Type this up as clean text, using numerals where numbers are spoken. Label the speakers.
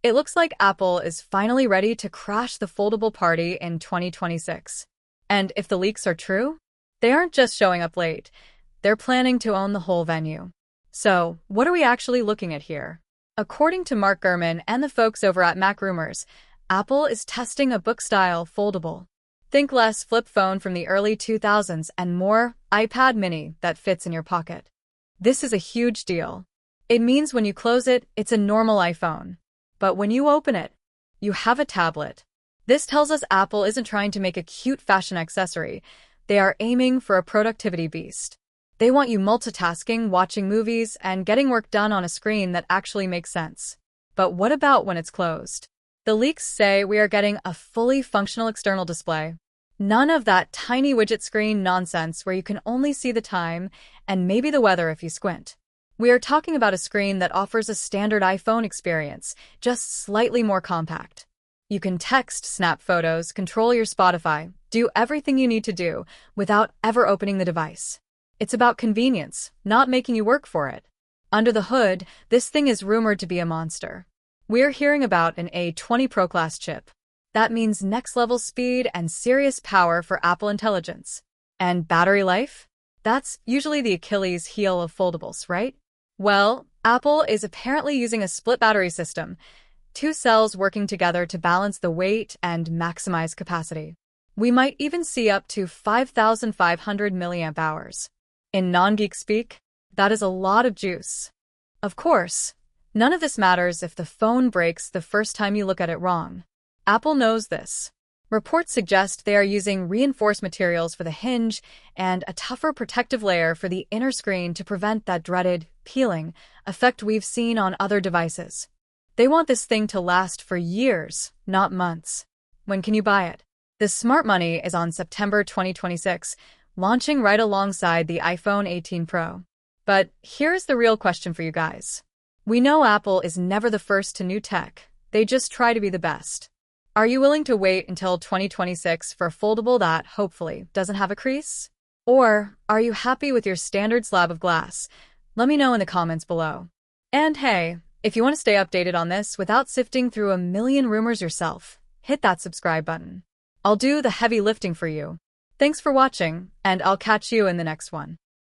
Speaker 1: It looks like Apple is finally ready to crash the foldable party in 2026. And if the leaks are true, they aren't just showing up late. They're planning to own the whole venue. So, what are we actually looking at here? According to Mark Gurman and the folks over at Mac Rumors, Apple is testing a book-style foldable. Think less flip phone from the early 2000s and more iPad mini that fits in your pocket. This is a huge deal. It means when you close it, it's a normal iPhone. But when you open it, you have a tablet. This tells us Apple isn't trying to make a cute fashion accessory. They are aiming for a productivity beast. They want you multitasking, watching movies, and getting work done on a screen that actually makes sense. But what about when it's closed? The leaks say we are getting a fully functional external display. None of that tiny widget screen nonsense where you can only see the time and maybe the weather if you squint. We are talking about a screen that offers a standard iPhone experience, just slightly more compact. You can text, snap photos, control your Spotify, do everything you need to do without ever opening the device. It's about convenience, not making you work for it. Under the hood, this thing is rumored to be a monster. We're hearing about an A20 Pro class chip. That means next-level speed and serious power for Apple Intelligence. And battery life? That's usually the Achilles heel of foldables, right? Well, Apple is apparently using a split battery system, two cells working together to balance the weight and maximize capacity. We might even see up to 5,500 milliamp hours. In non-geek speak, that is a lot of juice. Of course, none of this matters if the phone breaks the first time you look at it wrong. Apple knows this. Reports suggest they are using reinforced materials for the hinge and a tougher protective layer for the inner screen to prevent that dreaded peeling effect we've seen on other devices. They want this thing to last for years, not months. When can you buy it? The smart money is on September 2026, launching right alongside the iPhone 18 Pro. But here's the real question for you guys. We know Apple is never the first to new tech. They just try to be the best. Are you willing to wait until 2026 for a foldable that, hopefully, doesn't have a crease? Or are you happy with your standard slab of glass? Let me know in the comments below. And hey, if you want to stay updated on this without sifting through a million rumors yourself, hit that subscribe button. I'll do the heavy lifting for you. Thanks for watching, and I'll catch you in the next one.